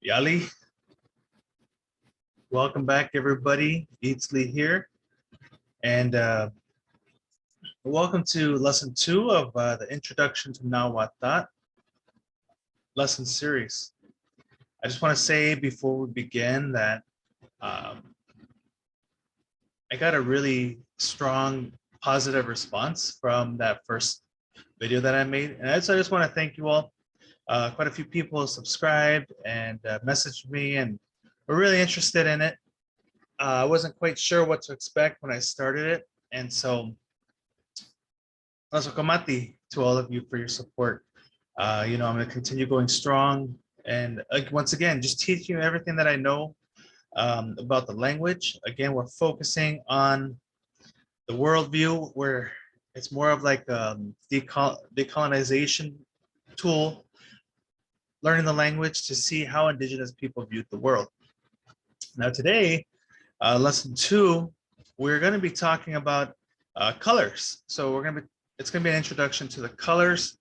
Yali, welcome back everybody. Eatsley here, and welcome to lesson 2 of the Introduction to Nahuatl lesson series. I just want to say before we begin that I got a really strong positive response from that first video that I made, and so I just want to thank you all. Quite a few people subscribed and messaged me and were really interested in it. I wasn't quite sure what to expect when I started it. And so, kamati to all of you for your support. I'm going to continue going strong. And once again, just teaching you everything that I know about the language. Again, we're focusing on the worldview where it's more of like a decolonization tool, learning the language to see how indigenous people viewed the world. Now today, lesson 2, we're going to be talking about colors. So it's going to be an introduction to the colors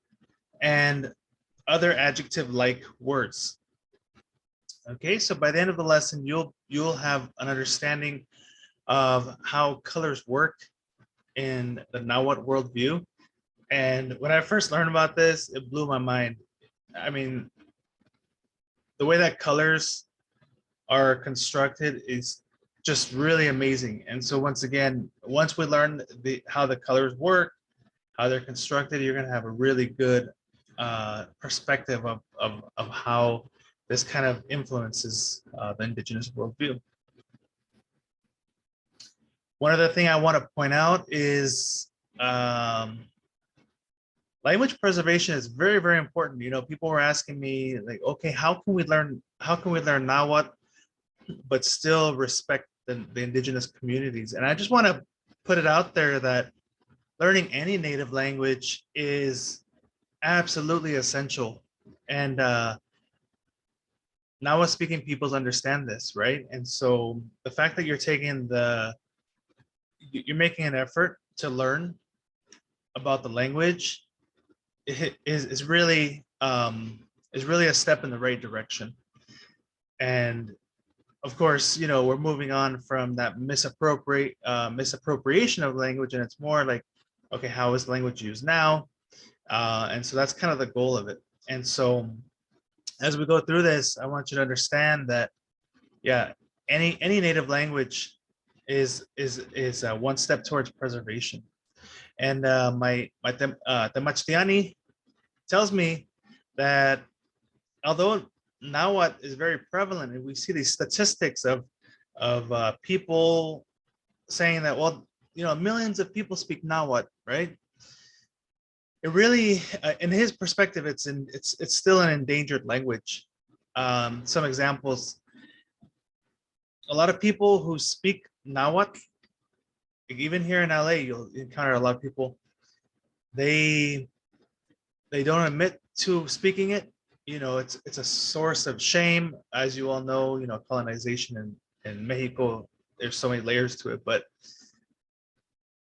and other adjective-like words. Okay, so by the end of the lesson, you'll have an understanding of how colors work in the Nahuatl worldview. And when I first learned about this, it blew my mind. I mean, the way that colors are constructed is just really amazing. And so once again, once we learn how the colors work, how they're constructed, you're going to have a really good perspective of how this kind of influences the indigenous worldview. One other thing I want to point out is language preservation is very, very important. You know, people were asking me like, okay, how can we learn Nahuatl but still respect the indigenous communities? And I just want to put it out there that learning any native language is absolutely essential. And Nahua speaking peoples understand this, right? And so the fact that you're making an effort to learn about the language is really a step in the right direction. And of course, you know, we're moving on from that misappropriation of language, and it's more like, okay, how is language used now? And so that's kind of the goal of it. And so as we go through this, I want you to understand that, yeah, any native language is one step towards preservation. And my Temachtiani tells me that although Nahuatl is very prevalent, and we see these statistics of people saying that, well, you know, millions of people speak Nahuatl, right? It really, in his perspective, it's still an endangered language. Some examples: a lot of people who speak Nahuatl, even here in LA, you'll encounter a lot of people. They don't admit to speaking it. You know, it's a source of shame, as you all know. You know, colonization in Mexico, there's so many layers to it. But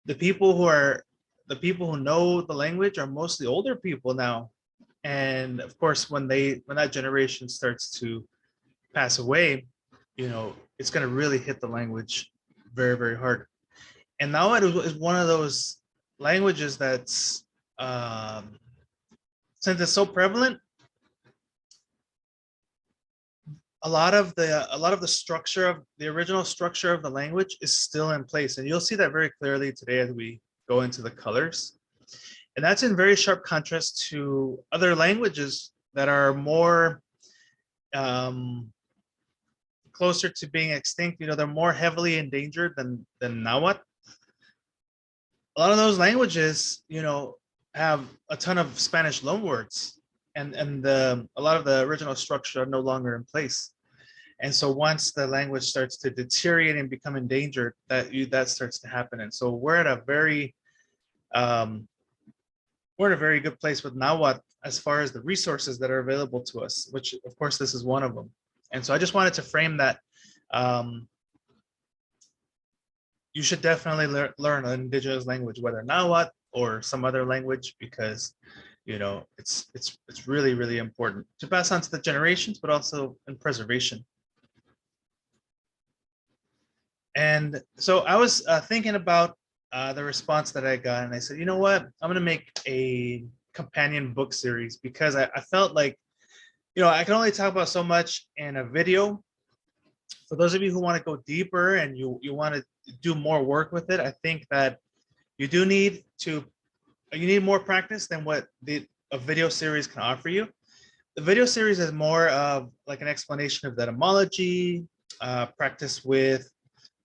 the people who know the language are mostly older people now, and of course, when that generation starts to pass away, you know, it's going to really hit the language very, very hard. And now it is one of those languages that's since it's so prevalent, a lot of the structure of the original structure of the language is still in place, and you'll see that very clearly today as we go into the colors. And that's in very sharp contrast to other languages that are more closer to being extinct. You know, they're more heavily endangered than Nahuatl. A lot of those languages, you know, have a ton of Spanish loanwords, and a lot of the original structure are no longer in place. And so once the language starts to deteriorate and become endangered, that starts to happen. And so we're at a very good place with Nahuatl as far as the resources that are available to us, which of course this is one of them. And so I just wanted to frame that you should definitely learn an indigenous language, whether Nahuatl or some other language, because you know, it's really, really important to pass on to the generations, but also in preservation. And so I was thinking about the response that I got, and I said, you know what, I'm gonna make a companion book series because I felt like, you know, I can only talk about so much in a video. For those of you who want to go deeper and you want to do more work with it, I think that you do need to, you need more practice than what a video series can offer you. The video series is more of like an explanation of the etymology, practice with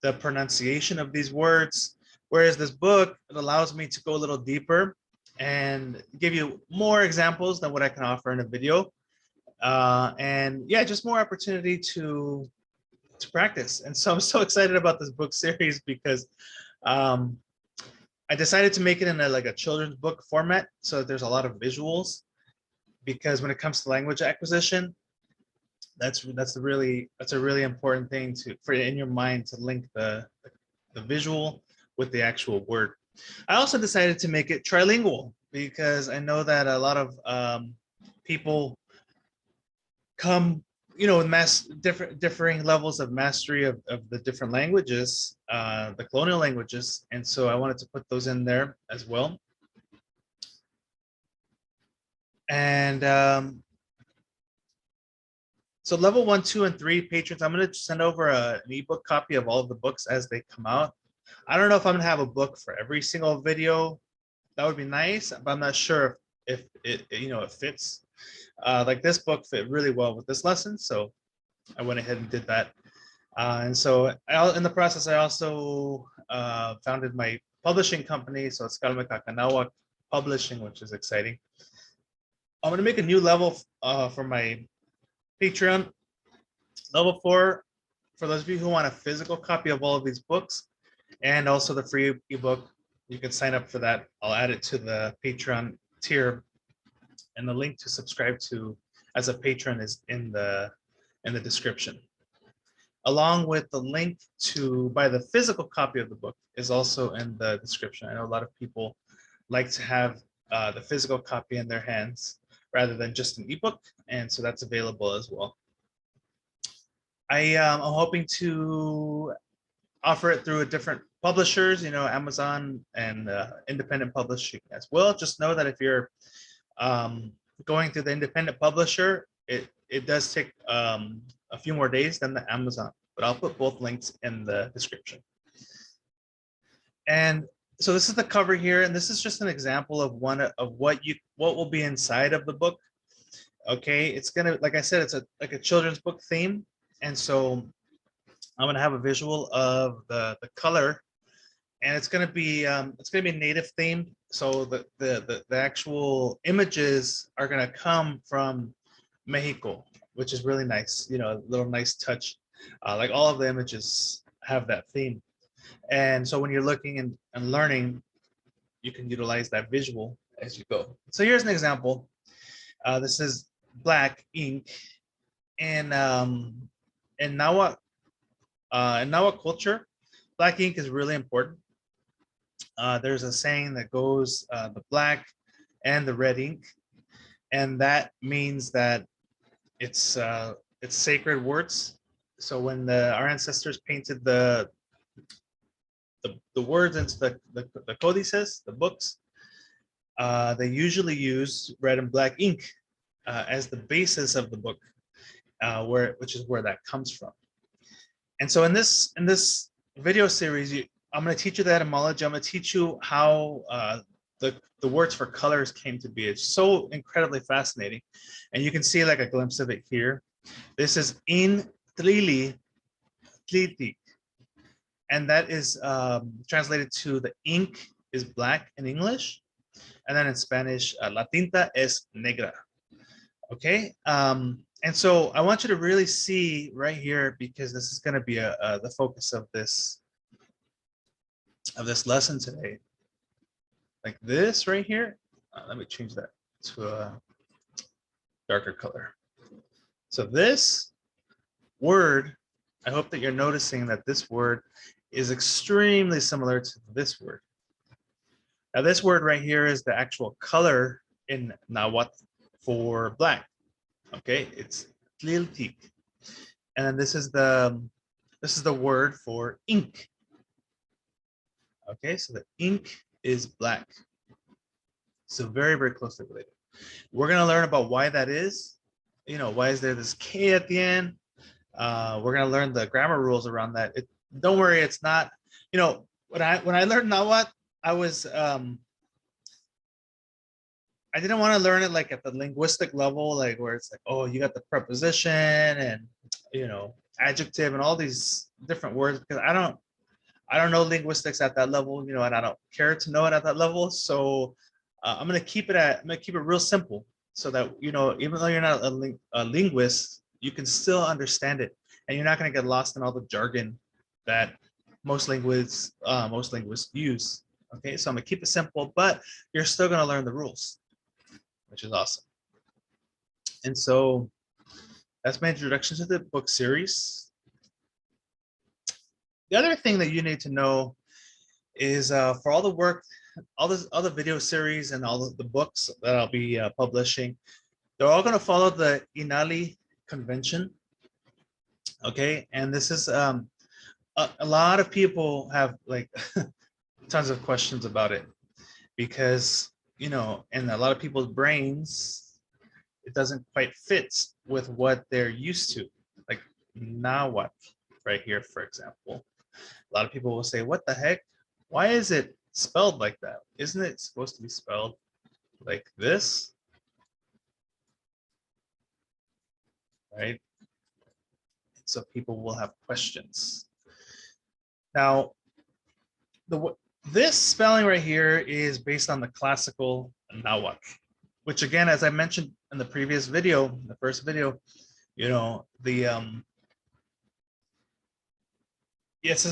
the pronunciation of these words, whereas this book, it allows me to go a little deeper and give you more examples than what I can offer in a video. And yeah, just more opportunity to practice. And so I'm so excited about this book series because um, I decided to make it in like a children's book format, so there's a lot of visuals, because when it comes to language acquisition, that's a really important thing to for in your mind, to link the visual with the actual word. I also decided to make it trilingual because I know that a lot of people come, you know, with differing levels of mastery of the different languages, the colonial languages, and so I wanted to put those in there as well. And so level 1, 2, and 3 patrons, I'm going to send over an ebook copy of all of the books as they come out. I don't know if I'm going to have a book for every single video. That would be nice, but I'm not sure if it, you know, it fits. Like this book fit really well with this lesson, so I went ahead and did that. And so in the process, I also founded my publishing company. So it's Nahua Publishing, which is exciting. I'm going to make a new level for my Patreon. Level 4, for those of you who want a physical copy of all of these books and also the free ebook, you can sign up for that. I'll add it to the Patreon tier, and the link to subscribe to as a patron is in the description, along with the link to buy the physical copy of the book is also in the description. I know a lot of people like to have the physical copy in their hands rather than just an ebook, and so that's available as well. I'm hoping to offer it through a different publishers, you know, Amazon and independent publishing as well. Just know that if you're going through the independent publisher, it does take a few more days than the Amazon, but I'll put both links in the description. And so this is the cover here, and this is just an example of what will be inside of the book. Okay, it's gonna, like I said, it's like a children's book theme, and so I'm gonna have a visual of the color, and it's gonna be native themed. So the actual images are gonna come from Mexico, which is really nice. You know, a little nice touch. Like all of the images have that theme, and so when you're looking and learning, you can utilize that visual as you go. So here's an example. This is black ink, and in Nahua culture, black ink is really important. There's a saying that goes, the black and the red ink, and that means that it's sacred words. So when our ancestors painted the words into the codices, the books, they usually use red and black ink as the basis of the book, which is where that comes from. And so in this video series, I'm going to teach you the etymology. I'm going to teach you how the words for colors came to be. It's so incredibly fascinating, and you can see like a glimpse of it here. This is in tlili, tliti, and that is translated to the ink is black in English, and then in Spanish, la tinta es negra. Okay, and so I want you to really see right here, because this is going to be the focus of this lesson today. Like this right here. Let me change that to a darker color. So this word, I hope that you're noticing that this word is extremely similar to this word. Now this word right here is the actual color in Nahuatl for black. Okay, it's tliltic. And then this is the word for ink. Okay, so the ink is black. So very, very closely related. We're gonna learn about why that is. You know, why is there this K at the end? We're gonna learn the grammar rules around that. Don't worry, it's not, you know, when I learned Nahuatl, I was I didn't want to learn it like at the linguistic level, like where it's like, oh, you got the preposition and you know, adjective and all these different words, because I don't know linguistics at that level, you know, and I don't care to know it at that level. So I'm gonna keep it real simple, so that, you know, even though you're not a linguist, you can still understand it, and you're not gonna get lost in all the jargon that most linguists use. Okay, so I'm gonna keep it simple, but you're still gonna learn the rules, which is awesome. And so that's my introduction to the book series. The other thing that you need to know is for all the work, all the video series and all the books that I'll be publishing, they're all going to follow the Inali convention. Okay, and this is a lot of people have like tons of questions about it, because, you know, in a lot of people's brains, it doesn't quite fit with what they're used to. Like Nahuatl right here, for example. A lot of people will say, what the heck? Why is it spelled like that? Isn't it supposed to be spelled like this? Right? So people will have questions. Now, this spelling right here is based on the classical Nahuatl, which again, as I mentioned in the previous video, the first video, you know, the yes,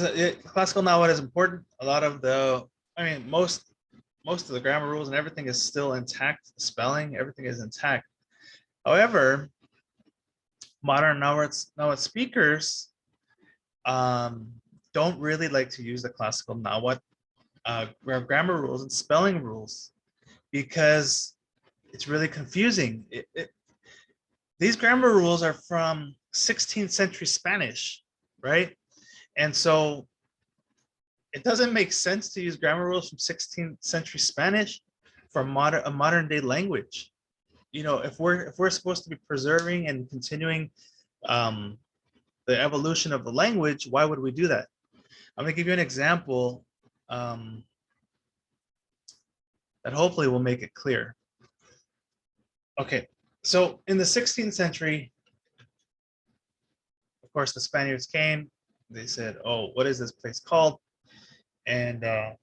classical Nahuatl is important. A lot of the, I mean, most of the grammar rules and everything is still intact. The spelling, everything is intact. However, modern Nahuatl speakers don't really like to use the classical Nahuatl grammar rules and spelling rules, because it's really confusing. These grammar rules are from 16th century Spanish, right? And so it doesn't make sense to use grammar rules from 16th century Spanish for a modern day language. You know, if we're supposed to be preserving and continuing the evolution of the language, why would we do that? I'm going to give you an example that hopefully will make it clear. Okay, so in the 16th century, of course, the Spaniards came. They said, oh, what is this place called? And the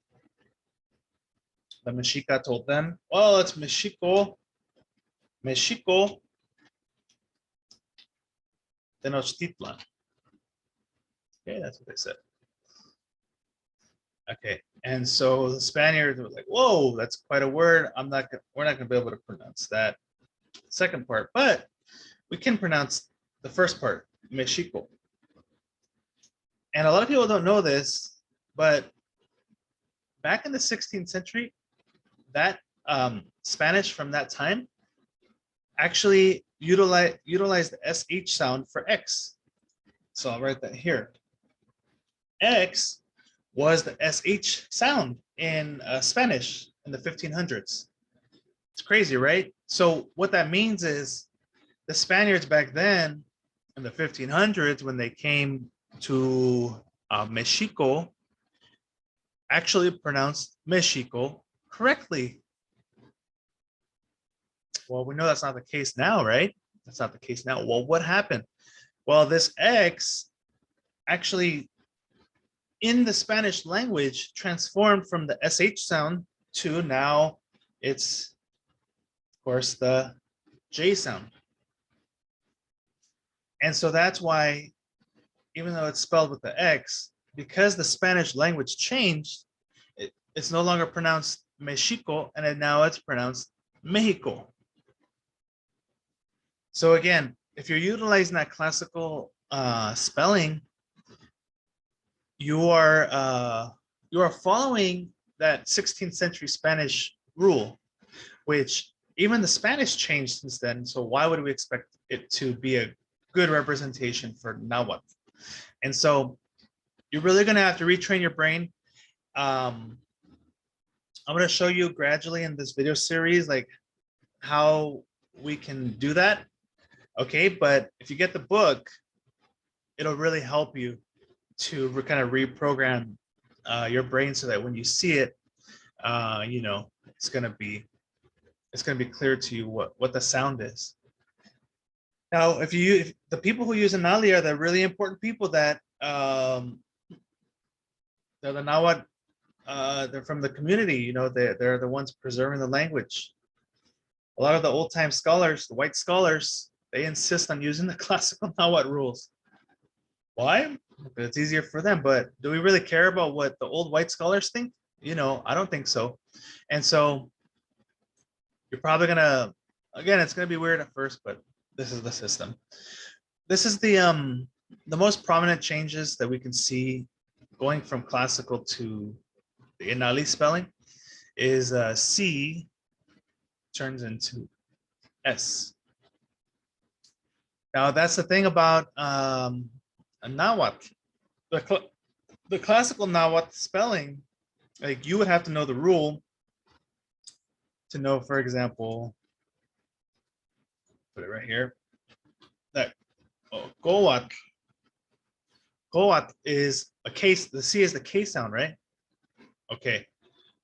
Mexica told them, well, it's Mexico, Tenochtitlan. Okay, that's what they said. Okay, and so the Spaniards were like, whoa, that's quite a word. We're not gonna be able to pronounce that second part, but we can pronounce the first part, Mexico. And a lot of people don't know this, but back in the 16th century, that Spanish from that time actually utilized the SH sound for X. So I'll write that here. X was the SH sound in Spanish in the 1500s. It's crazy, right? So what that means is the Spaniards back then in the 1500s, when they came to Mexico, actually pronounced Mexico correctly. Well, we know that's not the case now, right? That's not the case now. Well, what happened? Well, this X actually in the Spanish language transformed from the SH sound to now it's, of course, the J sound. And so that's why, even though it's spelled with the X, because the Spanish language changed, it's no longer pronounced Mexico, and now it's pronounced Mexico. So again, if you're utilizing that classical spelling, you are following that 16th century Spanish rule, which even the Spanish changed since then. So why would we expect it to be a good representation for Nahuatl? And so you're really going to have to retrain your brain. I'm going to show you gradually in this video series, like how we can do that. Okay, but if you get the book, it'll really help you to kind of reprogram your brain so that when you see it, you know, it's gonna be clear to you what the sound is. Now, if the people who use Anali are the really important people that they're the Nahuatl, they're from the community, you know, they're the ones preserving the language. A lot of the old time scholars, the white scholars, they insist on using the classical Nahuatl rules. Why? Because it's easier for them. But do we really care about what the old white scholars think? You know, I don't think so. And so you're probably gonna, again, it's gonna be weird at first, but this is the system. This is the most prominent changes that we can see going from classical to the Inali spelling is C turns into S. Now that's the thing about Nahuatl. The classical Nahuatl spelling, like you would have to know the rule to know, for example, put it right here, that Goat is a case, the C is the K sound, right? Okay,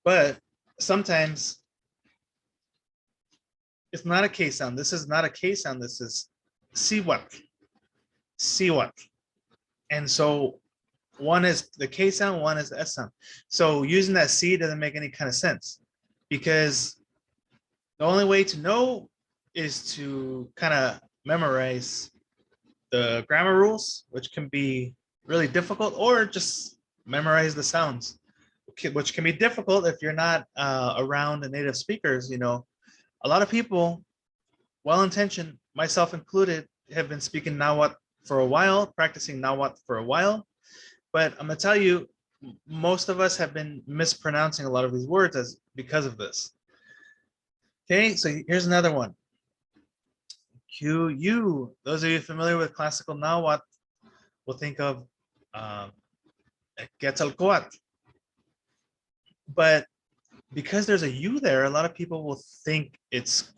but sometimes it's not a K sound. This is not a K sound. This is Siwat. And so one is the K sound, one is the S sound. So using that C doesn't make any kind of sense because the only way to know is to kind of memorize the grammar rules, which can be really difficult, or just memorize the sounds, which can be difficult if you're not around the native speakers. You know, a lot of people, well-intentioned, myself included, have been speaking Nahuatl for a while, practicing Nahuatl for a while. But I'm gonna tell you, most of us have been mispronouncing a lot of these words because of this. Okay, so here's another one. QU. Those of you familiar with classical Nahuatl will think of Quetzalcoatl. But because there's a U there, a lot of people will think it's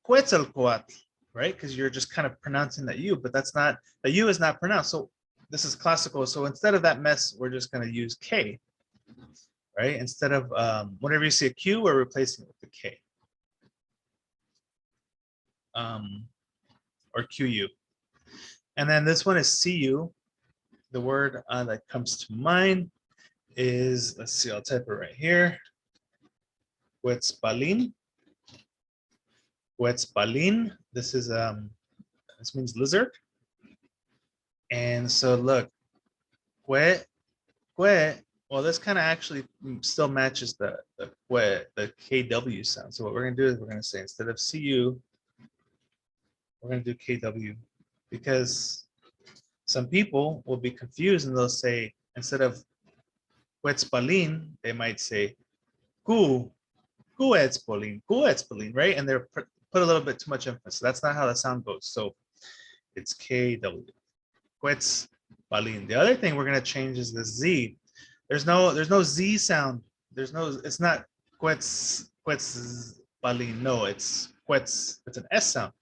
Quetzalcoatl, right? Because you're just kind of pronouncing that U, but that's not, the U is not pronounced. So this is classical. So instead of that mess, we're just going to use K, right? Instead of whenever you see a Q, we're replacing it with the K. Or QU. And then this one is CU. The word that comes to mind is, let's see, I'll type it right here. Quetzalcoatl. This is this means lizard. And so look, well, this kind of actually still matches the KW sound. So what we're gonna do is we're gonna say, instead of CU, we're gonna do KW, because some people will be confused and they'll say, instead of Quetzalcoatl, they might say Quetzalcoatl, right? And they're put a little bit too much emphasis. That's not how the sound goes. So it's KW, Quetzalcoatl. The other thing we're gonna change is the Z. There's no Z sound. It's not Quetzalcoatl. No, it's it's an S sound.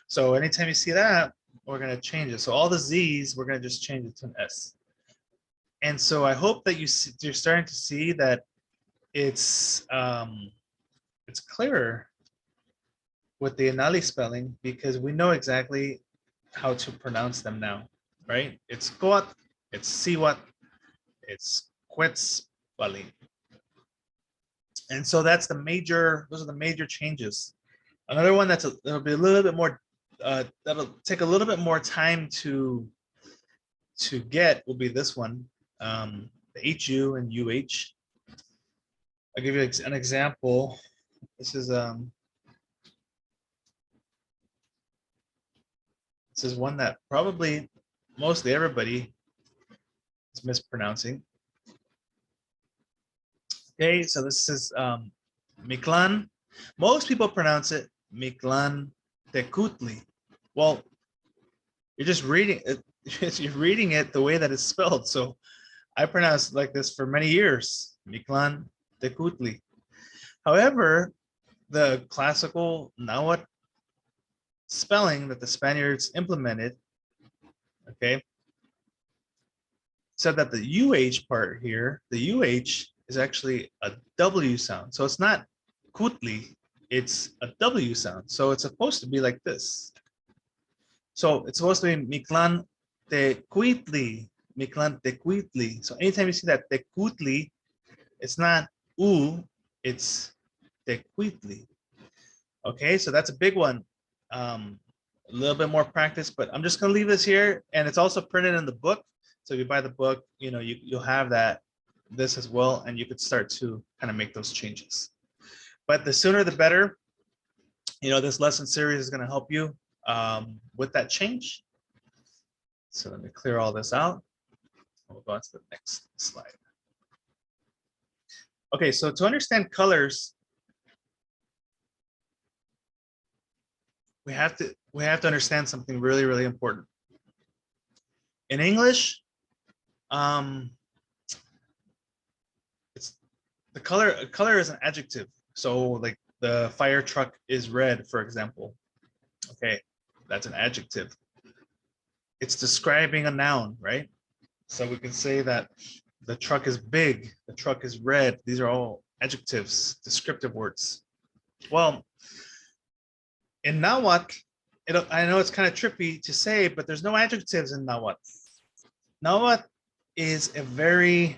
So anytime you see that, we're gonna change it. So all the Z's, we're gonna just change it to an S. And so I hope that you're starting to see that it's clearer with the Inali spelling, because we know exactly how to pronounce them now, right? It's Goat, it's Siwat, it's Quetzalcoatl. And so those are the major changes. Another one that'll be a little bit more, that'll take a little bit more time to get will be this one, the HU and UH. I'll give you an example. This is one that probably mostly everybody is mispronouncing. Okay, so this is Miklan. Most people pronounce it Miklan Tekutli. Well, you're just reading it. You're reading it the way that it's spelled. So I pronounced it like this for many years, Miklan Tekutli. However, the classical Nahuatl spelling that the Spaniards implemented, okay, said that the UH part here, the UH is actually a W sound. So it's not Kutli, it's a W sound. So it's supposed to be like this. So it's supposed to be Miklan Tecuitli, Miklan Tecuitli. So anytime you see that Tecuitli, it's not U, it's Tecuitli. Okay, so that's a big one. A little bit more practice, but I'm just gonna leave this here, and it's also printed in the book. So if you buy the book, you know, you'll have this as well, and you could start to kind of make those changes. But the sooner the better. You know, this lesson series is going to help you with that change. So let me clear all this out. We'll go on to the next slide. Okay, so to understand colors, we have to understand something really, really important. In English, it's the color is an adjective. So like the fire truck is red, for example. Okay, that's an adjective. It's describing a noun, right? So we can say that the truck is big, the truck is red. These are all adjectives, descriptive words. Well, in Nahuatl, I know it's kind of trippy to say, but there's no adjectives in Nahuatl. Nahuatl is a very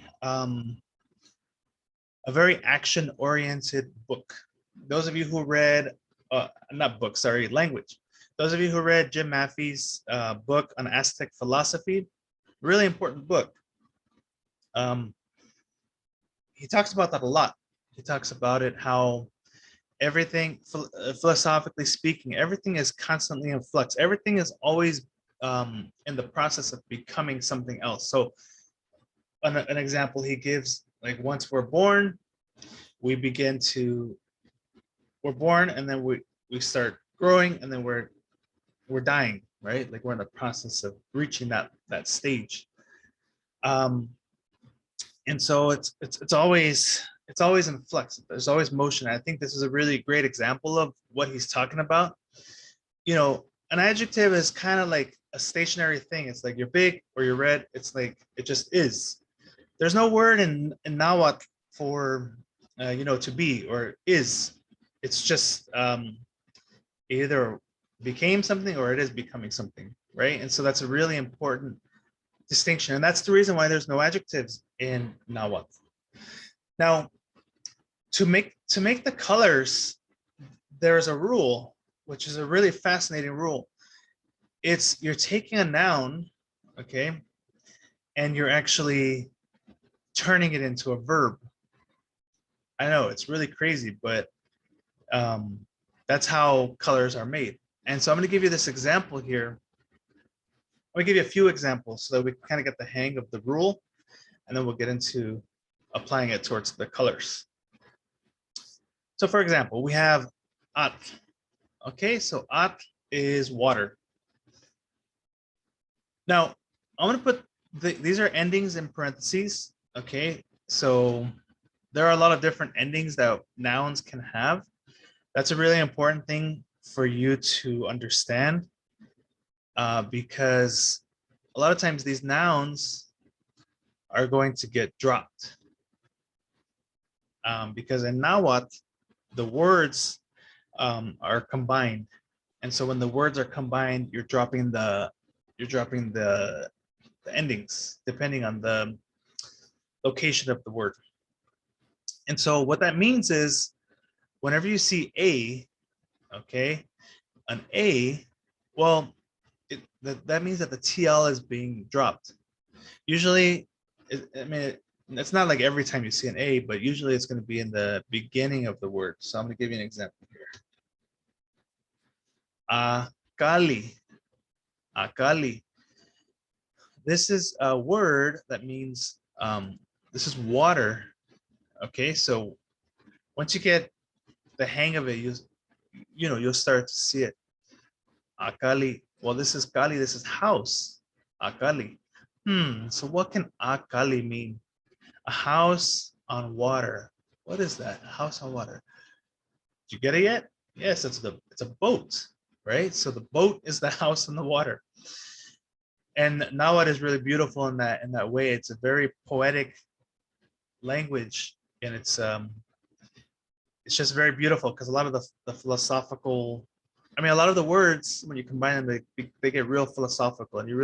action-oriented book. Those of you who read, not book, sorry, language. Those of you who read Jim Maffei's book on Aztec philosophy, really important book. He talks about that a lot. He talks about it, how everything, philosophically speaking, everything is constantly in flux. Everything is always in the process of becoming something else. So an example he gives, like once we're born, we're born and then we start growing and then we're dying, right? Like we're in the process of reaching that stage. And so it's always in flux. There's always motion. I think this is a really great example of what he's talking about. You know, an adjective is kind of like a stationary thing. It's like you're big or you're red. It's like it just is. There's no word in Nahuatl for you know, to be or is. It's just either became something or it is becoming something, right? And so that's a really important distinction, and that's the reason why there's no adjectives in Nahuatl. Now, to make the colors, there's a rule, which is a really fascinating rule. It's you're taking a noun, okay, and you're actually turning it into a verb. I know it's really crazy, but that's how colors are made. And so I'm going to give you this example here. I'm going to give you a few examples so that we can kind of get the hang of the rule, and then we'll get into applying it towards the colors. So for example, we have at. Okay, so at is water. Now, I'm going to put these are endings in parentheses. Okay, so there are a lot of different endings that nouns can have. That's a really important thing for you to understand because a lot of times these nouns are going to get dropped because in Nahuatl, the words are combined. And so when the words are combined, you're dropping the endings depending on the location of the word. And so what that means is whenever you see a, okay, an a, well, that means that the TL is being dropped. Usually, I mean, it's not like every time you see an A, but usually it's going to be in the beginning of the word. So I'm going to give you an example here. Akali. Akali. This is a word that means this is water. Okay, so once you get the hang of it, you'll start to see it. Akali. Well, this is Kali. This is house. Akali. So what can Akali mean? A house on water. What is that? A house on water. Did you get it yet? Yes, it's a boat, right? So the boat is the house on the water. And Nahuatl is really beautiful in that way. It's a very poetic language, and it's just very beautiful because a lot of the philosophical, I mean, a lot of the words when you combine them, they get real philosophical, and it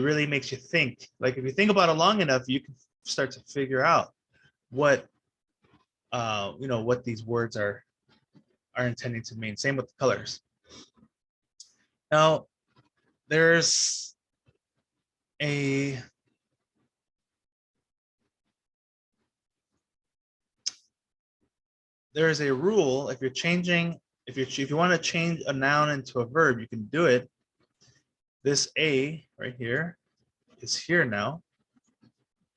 really makes you think. Like if you think about it long enough, you can start to figure out what what these words are intending to mean. Same with the colors. Now, there's a rule. If you're changing, if you want to change a noun into a verb, you can do it. This A right here is here now.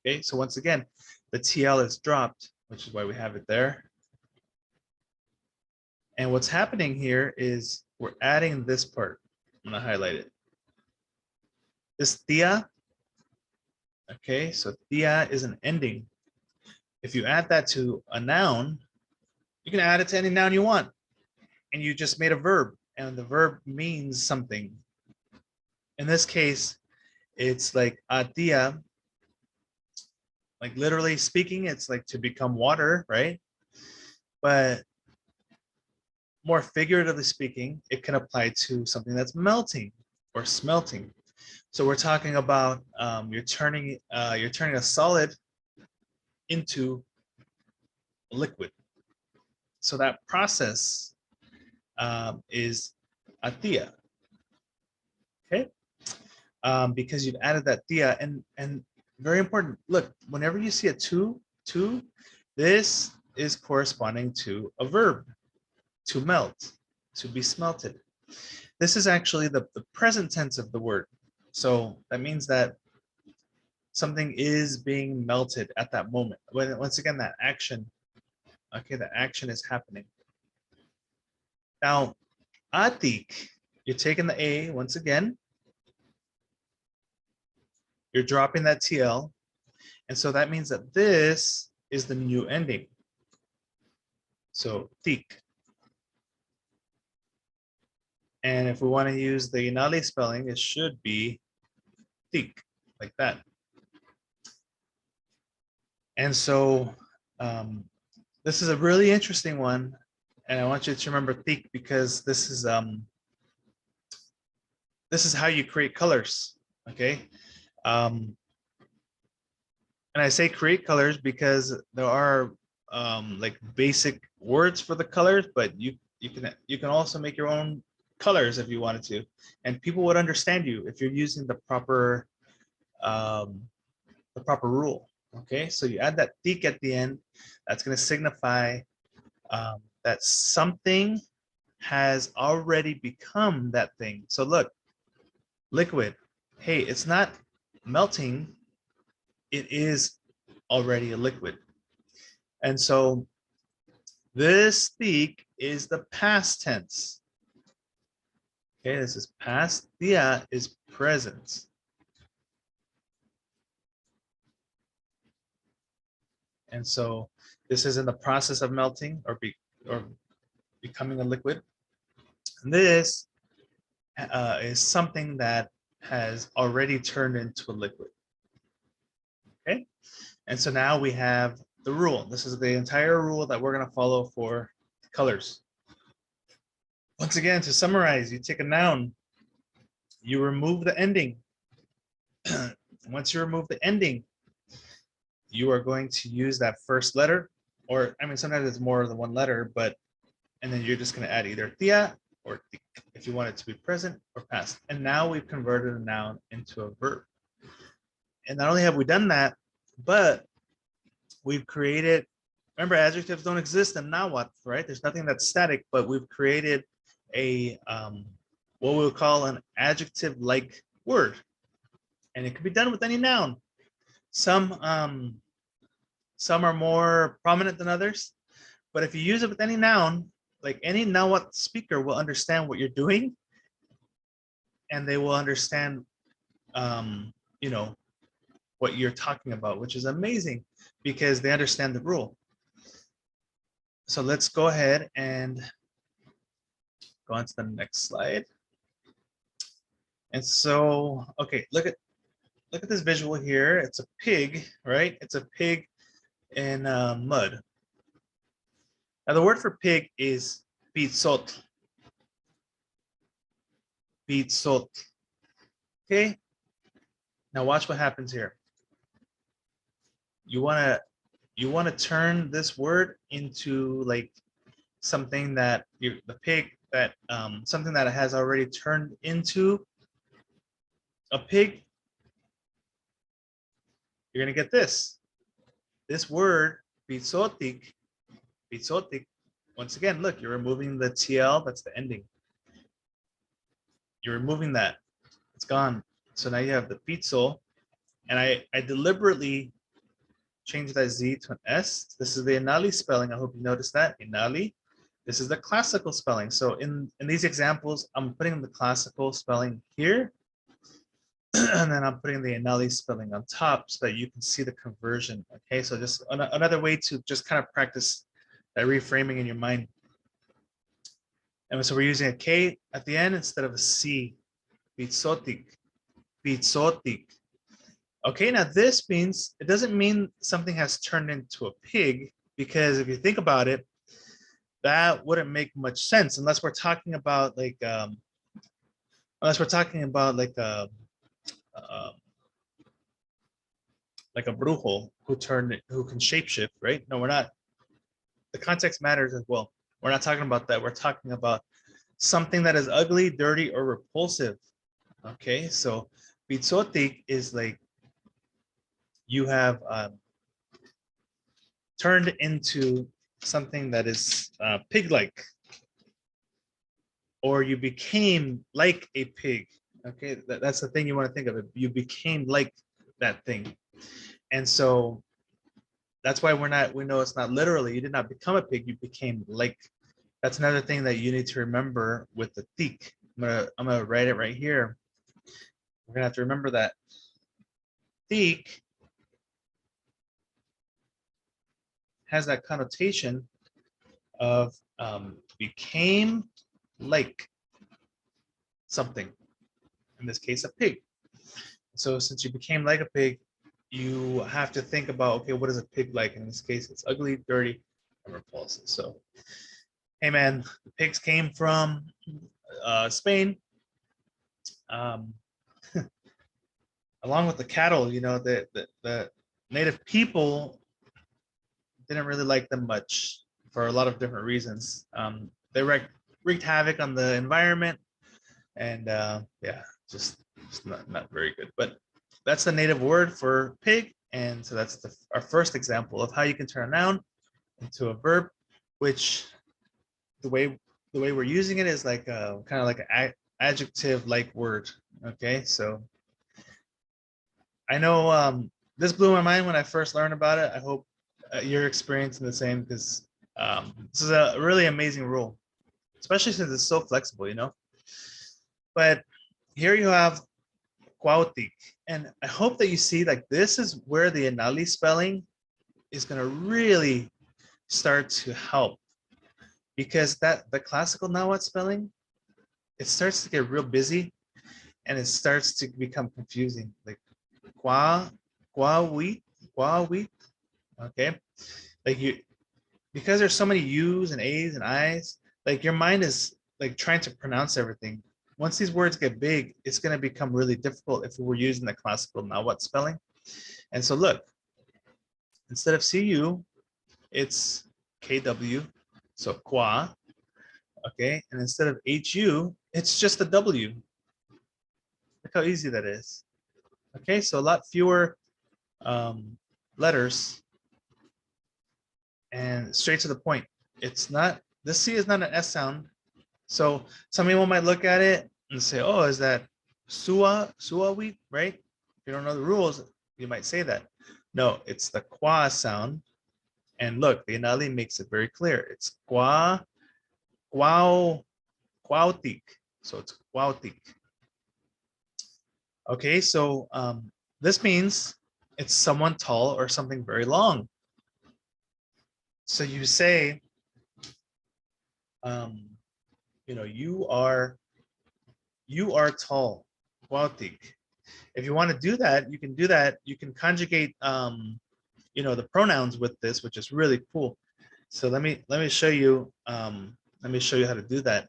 Okay, so once again, the TL is dropped, which is why we have it there. And what's happening here is we're adding this part. I'm gonna highlight it. This tia, okay, so tia is an ending. If you add that to a noun, you can add it to any noun you want. And you just made a verb, and the verb means something. In this case, it's like tia, like literally speaking, it's like to become water, right? But more figuratively speaking, it can apply to something that's melting or smelting. So we're talking about you're turning a solid into a liquid. So that process is a tia. Okay, because you've added that tia, and very important. Look, whenever you see a two, this is corresponding to a verb, to melt, to be smelted. This is actually the present tense of the word. So that means that something is being melted at that moment. Once again, that action, okay, the action is happening. Now, atik, you're taking the A once again, you're dropping that TL, and so that means that this is the new ending. So tik. And if we want to use the Inali spelling, it should be tik, like that. And so this is a really interesting one, and I want you to remember tik because this is how you create colors. Okay, and I say create colors because there are like basic words for the colors, but you can also make your own colors if you wanted to, and people would understand you if you're using the proper rule. Okay, so you add that tik at the end. That's going to signify that something has already become that thing. So look, liquid. Hey, it's not melting. It is already a liquid. And so this tik is the past tense. Okay, this is past. Dia is present. And so this is in the process of melting or becoming a liquid. And this is something that has already turned into a liquid. Okay, and so now we have the rule. This is the entire rule that we're going to follow for colors. Once again, to summarize, you take a noun, you remove the ending. Once you remove the ending, you are going to use that first letter, or I mean, sometimes it's more than one letter, but, and then you're just going to add either tia or tik if you want it to be present or past. And now we've converted a noun into a verb. And not only have we done that, but we've created, remember, adjectives don't exist in Nahuatl, right? There's nothing that's static, but we've created a what we'll call an adjective-like word, and it can be done with any noun. Some are more prominent than others, But if you use it with any noun, like any Nahuatl speaker will understand what you're doing, and they will understand, you know, what you're talking about, which is amazing because they understand the rule. So let's go ahead and go on to the next slide. And so, okay, look at this visual here. It's a pig, right? It's a pig in mud. Now the word for pig is pitzot. Pitzot. Okay. Now watch what happens here. You wanna turn this word into like something that the pig that something that has already turned into a pig. You're gonna get this. This word pitzotik. Once again, look, you're removing the TL, that's the ending. You're removing that. It's gone. So now you have the pizzo. And I deliberately changed that Z to an S. This is the Inali spelling. I hope you noticed that. Inali. This is the classical spelling. So in these examples, I'm putting the classical spelling here. And then I'm putting the Inali spelling on top so that you can see the conversion. Okay, so just another way to just kind of practice that reframing in your mind. And so we're using a K at the end instead of a C. Pitzotik. Pitzotik. Okay, now this means, it doesn't mean something has turned into a pig, because if you think about it, that wouldn't make much sense unless we're talking about like a brujo who can shapeshift, right? No, we're not. The context matters as well. We're not talking about that. We're talking about something that is ugly, dirty, or repulsive. Okay, so pitzotik is like you have turned into something that is pig-like, or you became like a pig. Okay, that's the thing you want to think of it. You became like that thing. And so that's why we know it's not literally, you did not become a pig, you became like. That's another thing that you need to remember with the tik. I'm gonna write it right here. We're gonna have to remember that tik has that connotation of became like something. In this case, a pig. So since you became like a pig, you have to think about, okay, what is a pig like? In this case, it's ugly, dirty, and repulsive. So, hey man, the pigs came from Spain. Along with the cattle, you know, the native people didn't really like them much for a lot of different reasons. They wreaked havoc on the environment, and yeah, just not very good. But that's the native word for pig, and so that's our first example of how you can turn a noun into a verb, which the way we're using it is like kind of like an adjective-like word. Okay, so I know this blew my mind when I first learned about it. I hope you're experiencing the same, because this is a really amazing rule, especially since it's so flexible, you know. But here you have Cuauhtic, and I hope that you see, like, this is where the Inali spelling is going to really start to help, because the classical Nahuatl spelling, it starts to get real busy, and it starts to become confusing. Like Cuauhtic, okay, like because there's so many U's and A's and I's, like your mind is like trying to pronounce everything. Once these words get big, it's going to become really difficult if we're using the classical Nahuatl spelling. And so look, instead of CU, it's KW, so qua, okay? And instead of HU, it's just a W. Look how easy that is. Okay, so a lot fewer letters, and straight to the point. It's not, this C is not an S sound. So some people might look at it and say, oh, is that sua wheat, right? If you don't know the rules, you might say that. No, it's the qua sound. And look, the anali makes it very clear. It's qua, quao, quautik. So it's quautik. Okay, so this means it's someone tall or something very long. So you say, you know, you are tall, quautik. If you want to do that, you can do that. You can conjugate, you know, the pronouns with this, which is really cool. So let me show you. Let me show you how to do that.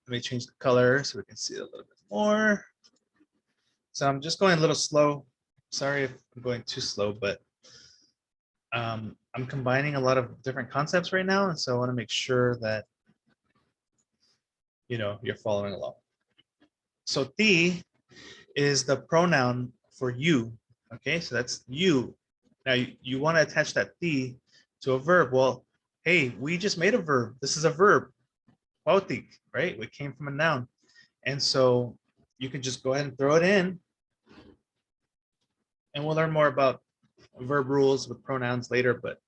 Let me change the color so we can see it a little bit more. So I'm just going a little slow. Sorry if I'm going too slow, but I'm combining a lot of different concepts right now, and so I want to make sure that you know you're following along. So ti is the pronoun for you. Okay, so that's you. Now you want to attach that ti to a verb. Well, hey, we just made a verb. This is a verb. Pautik, right? We came from a noun. And so you can just go ahead and throw it in. And we'll learn more about verb rules with pronouns later, but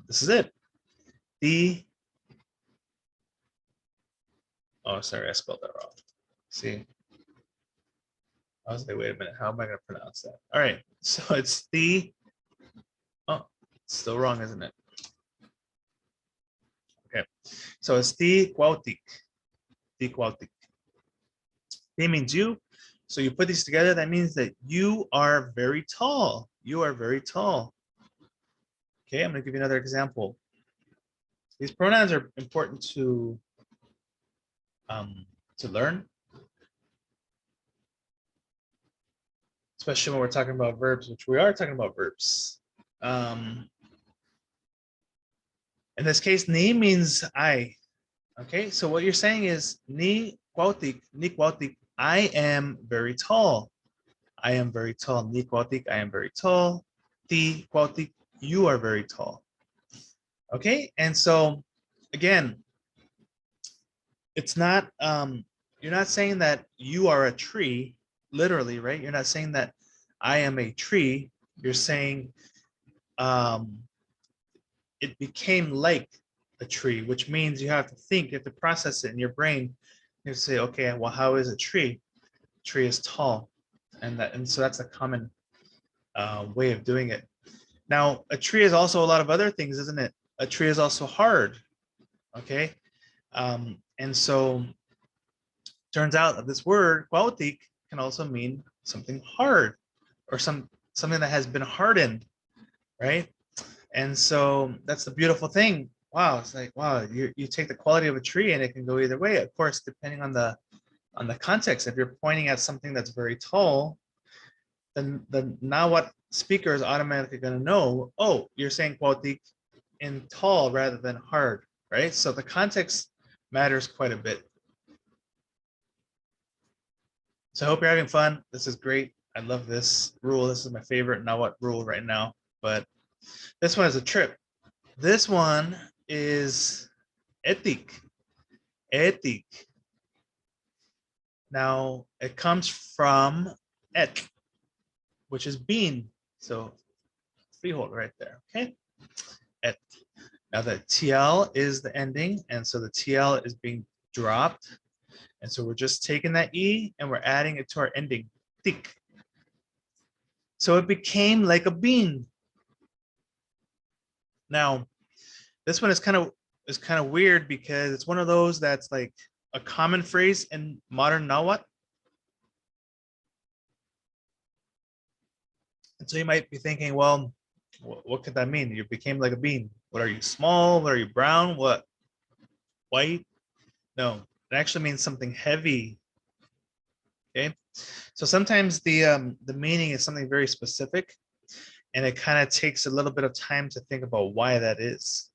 this is it. The, oh, sorry, I spelled that wrong. See, I was like, wait a minute, how am I going to pronounce that? All right, so it's the, oh, it's still wrong, isn't it? Okay, so it's the quautik. The quautik. They means you. So you put these together, that means that you are very tall. You are very tall. Okay, I'm going to give you another example. These pronouns are important to learn, especially when we're talking about verbs, which we are talking about verbs. In this case, ni means I. Okay, so what you're saying is ni quautik, I am very tall. I am very tall. Ni quautik, I am very tall. Ti quautik, you are very tall. Okay, and so again, it's not you're not saying that you are a tree, literally, right? You're not saying that I am a tree. You're saying it became like a tree, which means you have to think, you have to process it in your brain. You say, okay, well, how is a tree? A tree is tall, and so that's a common way of doing it. Now, a tree is also a lot of other things, isn't it? A tree is also hard. Okay, and so turns out that this word quautik can also mean something hard or something that has been hardened, right? And so that's the beautiful thing. Wow, it's like, wow, you take the quality of a tree and it can go either way. Of course, depending on the context. If you're pointing at something that's very tall, then now what speaker is automatically going to know, oh, you're saying quautik in tall rather than hard, right? So the context matters quite a bit. So I hope you're having fun. This is great. I love this rule. This is my favorite Nahuatl rule right now. But this one is a trip. This one is etik. Etik. Now it comes from et, which is bean. So freehold right there. Okay. Et. Now the TL is the ending, and so the TL is being dropped. And so we're just taking that E and we're adding it to our ending. Tik. So it became like a bean. Now, this one is kind of weird because it's one of those that's like a common phrase in modern Nahuatl. And so you might be thinking, well, what could that mean? You became like a bean. What are you, small? What are you, brown? What, white? No, it actually means something heavy. Okay, so sometimes the meaning is something very specific, and it kind of takes a little bit of time to think about why that is.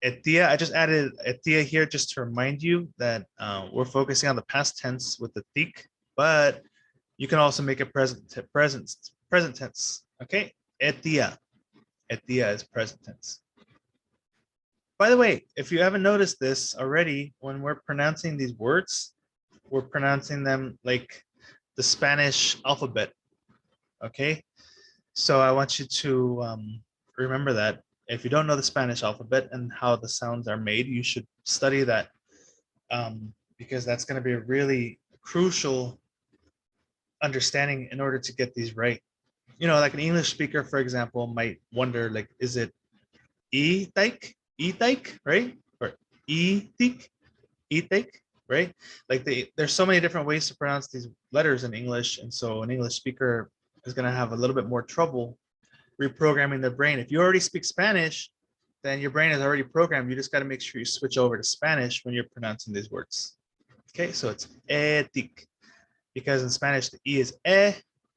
Etia, I just added etia here just to remind you that we're focusing on the past tense with the tik, but you can also make it present tense. Okay, etia. Etia is present tense. By the way, if you haven't noticed this already, when we're pronouncing these words, we're pronouncing them like the Spanish alphabet. Okay, so I want you to remember that. If you don't know the Spanish alphabet and how the sounds are made, you should study that, because that's going to be a really crucial understanding in order to get these right. You know, like an English speaker, for example, might wonder, like, is it e-tike, right? Or e-tik, e-tike, right? Like there's so many different ways to pronounce these letters in English. And so an English speaker is going to have a little bit more trouble reprogramming their brain. If you already speak Spanish, then your brain is already programmed. You just got to make sure you switch over to Spanish when you're pronouncing these words. Okay, so it's etic, because in Spanish the E is e,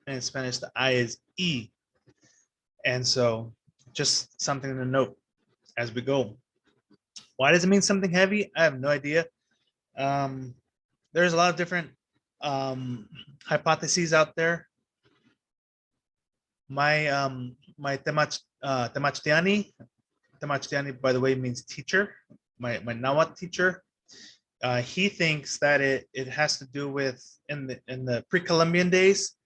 and in Spanish the I is E. And so just something to note as we go. Why does it mean something heavy? I have no idea. There's a lot of different hypotheses out there. My Temachtiani, by the way, means teacher. My Nahuatl teacher, he thinks that it has to do with in the pre-Columbian days.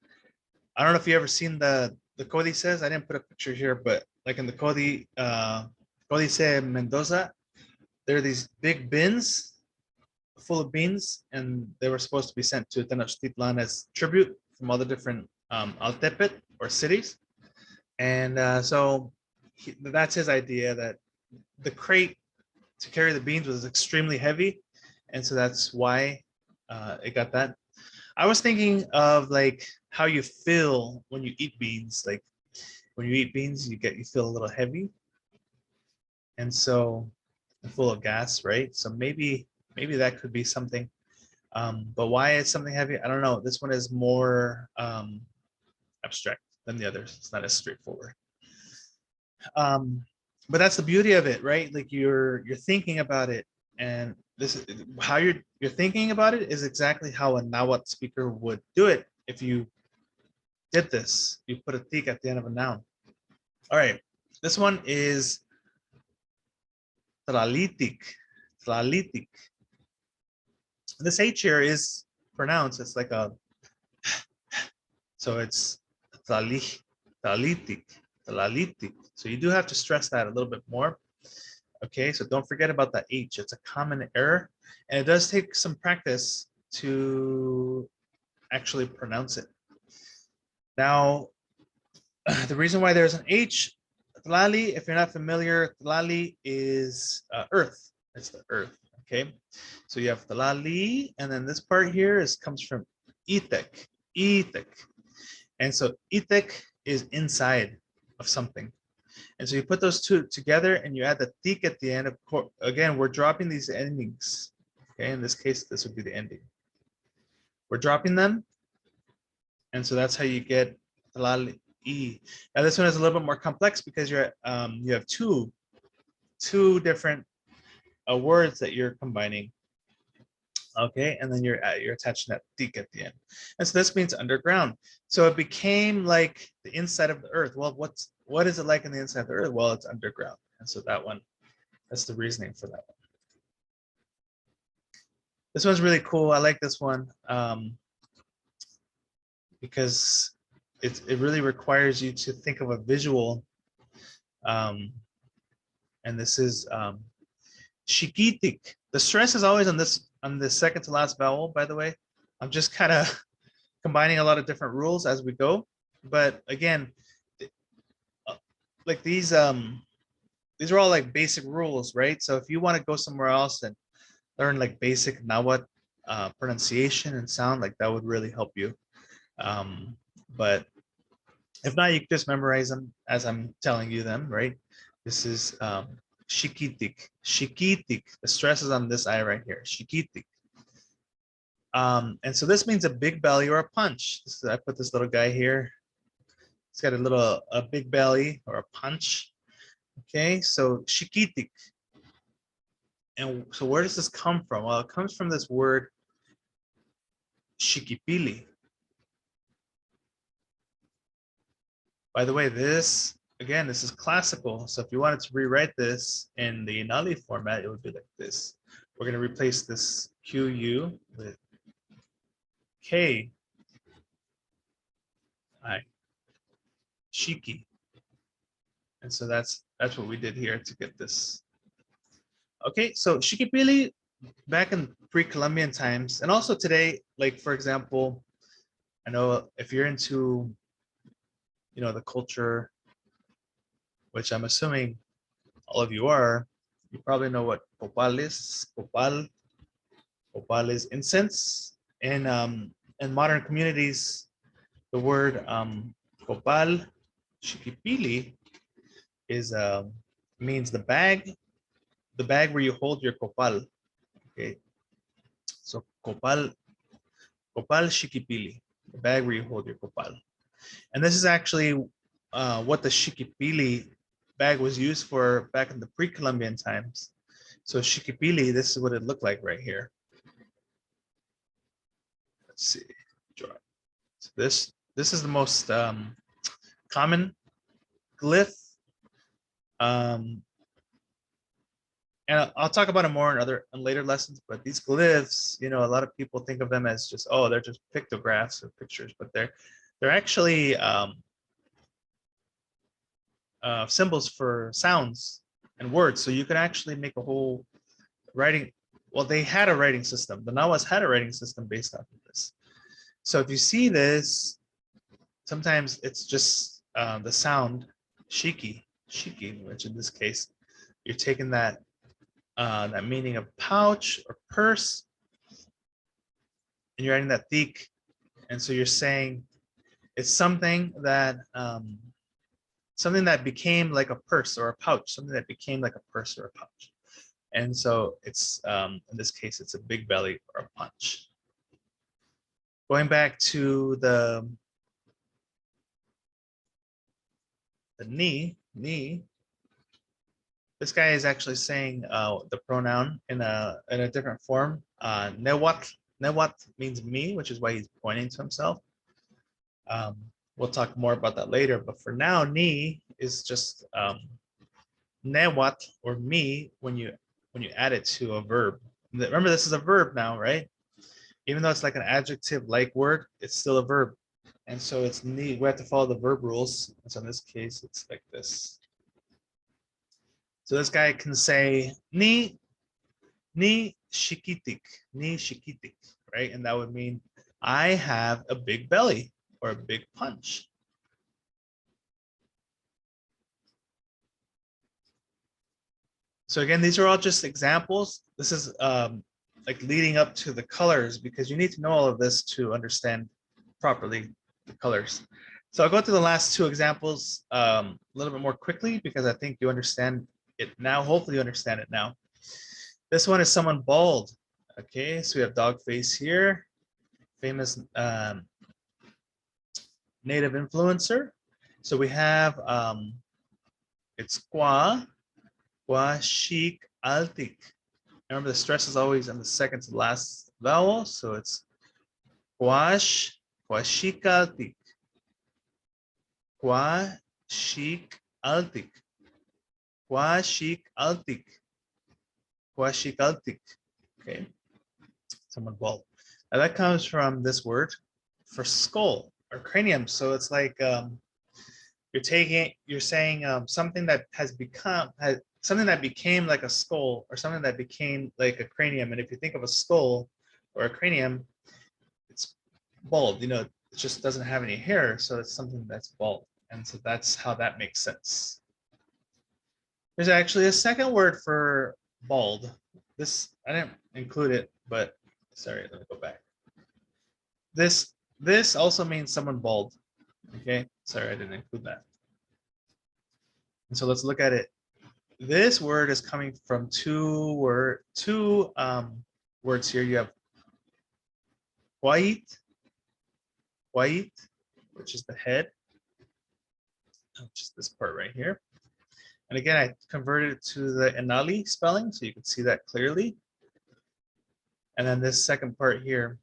I don't know if you ever seen the codices. I didn't put a picture here, but like in the Codice Mendoza, there are these big bins full of beans, and they were supposed to be sent to Tenochtitlan as tribute from all the different Altepet or cities. And so that's his idea, that the crate to carry the beans was extremely heavy. And so that's why it got that. I was thinking of like how you feel when you eat beans. Like when you eat beans, you feel a little heavy. And so full of gas, right? So maybe that could be something. But why is something heavy? I don't know. This one is more abstract than the others. It's not as straightforward. But that's the beauty of it, right? Like you're thinking about it, and this is how you're thinking about it is exactly how a Nahuatl speaker would do it. If you did this, you put a tik at the end of a noun. All right, this one is tralitic. Tralitic. This H here is pronounced. It's like a, so it's tralitic, tralitic. So you do have to stress that a little bit more. Okay, so don't forget about that H. It's a common error, and it does take some practice to actually pronounce it. Now, the reason why there's an H, Tlali, if you're not familiar, Tlali is earth. It's the earth, okay? So you have Tlali, and then this part here comes from Itek, Itek. And so Itek is inside of something. And so you put those two together and you add the tik at the end. Of course, again, we're dropping these endings. Okay, in this case, this would be the ending. We're dropping them. And so that's how you get Tlali. Now this one is a little bit more complex because you have two different words that you're combining. Okay, and then you're attaching that tik at the end. And so this means underground. So it became like the inside of the earth. Well, what is it like in the inside of the earth? Well, it's underground. And so that's the reasoning for that one. This one's really cool. I like this one because it really requires you to think of a visual. And this is chiquitic. The stress is always on the second to last vowel, by the way. I'm just kind of combining a lot of different rules as we go. But again, like these are all like basic rules, right? So if you want to go somewhere else and learn like basic Nahuatl pronunciation and sound, like that would really help you. But if not, you can just memorize them as I'm telling you them, right? This is chiquitic, chiquitic. The stress is on this I right here, chiquitic. And so this means a big belly or a punch. I put this little guy here. It's got a big belly or a punch. Okay, so chiquitic. And so where does this come from? Well, it comes from this word chiquipili. By the way, this is classical. So if you wanted to rewrite this in the Inali format, it would be like this. We're going to replace this QU with K I. shiki. And so that's what we did here to get this. Okay, so shikipili back in pre-Columbian times, and also today, like for example, I know if you're into, the culture, which I'm assuming all of you are, you probably know what copal is. Copal is incense. In modern communities, the word copal, shikipili, is means the bag where you hold your copal. Okay, so copal shikipili, the bag where you hold your copal. And this is actually what the shikipili bag was used for back in the pre-Columbian times. So shikipili, this is what it looked like right here. Let's see. So this is the most common glyph. And I'll talk about it more in later lessons, but these glyphs, a lot of people think of them as just, oh, they're just pictographs or pictures, but they're actually symbols for sounds and words. So you can actually make a whole writing. Well, they had a writing system. The Nahuas had a writing system based off of this. So if you see this, sometimes it's just the sound shiki, which in this case, you're taking that meaning of pouch or purse, and you're adding that thick, and so you're saying it's something that became like a purse or a pouch, something that became like a purse or a pouch, and so it's in this case it's a big belly or a punch. Going back to the knee. This guy is actually saying the pronoun in a different form. Nahuatl. Nahuatl means me, which is why he's pointing to himself. We'll talk more about that later, but for now, ni is just Nahuatl or me when you add it to a verb. Remember, this is a verb now, right? Even though it's like an adjective-like word, it's still a verb. And so it's ni. We have to follow the verb rules. So in this case, it's like this. So this guy can say ni shikitik, right? And that would mean I have a big belly or a big punch. So again, these are all just examples. This is like leading up to the colors, because you need to know all of this to understand properly the colors. So I'll go through the last two examples a little bit more quickly, because I think you understand it now. Hopefully you understand it now. This one is someone bald. Okay, so we have dog face here, famous native influencer. So we have it's qua shik altik. Remember, the stress is always on the second to last vowel, so it's quashik altik. Quashik altik. Quashik altik. Quashik altik. Okay, someone bald. Now that comes from this word for skull or cranium. So it's like you're saying something that something that became like a skull, or something that became like a cranium. And if you think of a skull or a cranium, it's bald. It just doesn't have any hair, so it's something that's bald. And so that's how that makes sense. There's actually a second word for bald. This, I didn't include it, but sorry, let me go back. This also means someone bald. Okay, sorry, I didn't include that. And so let's look at it. This word is coming from two words here. You have white, which is the head, which is this part right here. And again, I converted it to the Inali spelling, so you can see that clearly. And then this second part here,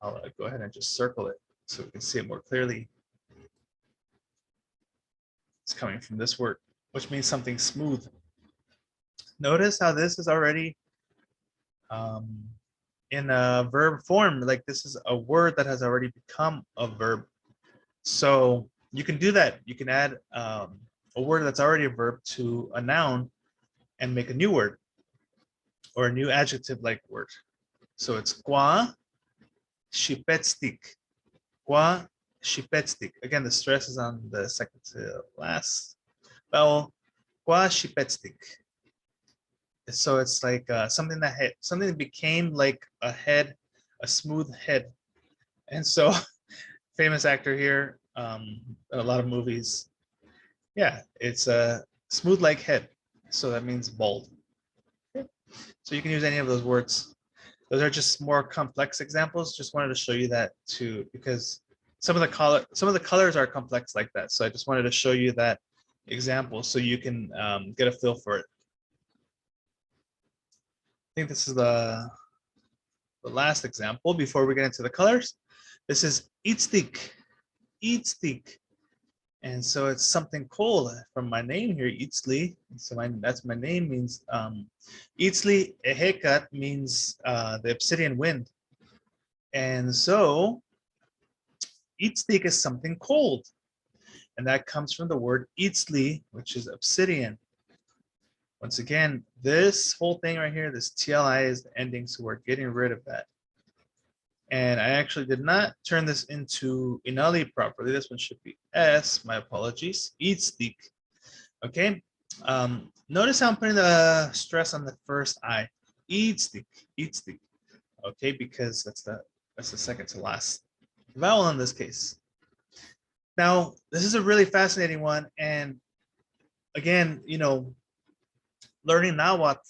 I'll go ahead and just circle it so we can see it more clearly. It's coming from this word, which means something smooth. Notice how this is already in a verb form. Like, this is a word that has already become a verb. So you can do that. You can add a word that's already a verb to a noun and make a new word or a new adjective-like word. So it's kwa shipetstik. Kwa shipetstik. Again, the stress is on the second to last vowel. Kwa shipetstik. So it's like something that became like a head, a smooth head. And so famous actor here, in a lot of movies. Yeah, it's a smooth like head. So that means bald. So you can use any of those words. Those are just more complex examples. Just wanted to show you that too, because some of the colors are complex like that. So I just wanted to show you that example so you can get a feel for it. I think this is the last example before we get into the colors. This is itstik, itstik. And so it's something cool from my name here, Itzli. So that's my name, means Itzli Ehekat means the obsidian wind. And so Itzlik is something cold. And that comes from the word Itzli, which is obsidian. Once again, this whole thing right here, this TLI is the ending, so we're getting rid of that. And I actually did not turn this into Inali properly. This one should be S, my apologies. Itzlik. Okay. Notice how I'm putting the stress on the first I. Itzlik, Itzlik. Okay, because that's the second to last vowel in this case. Now, this is a really fascinating one. And again, you know, learning Nahuatl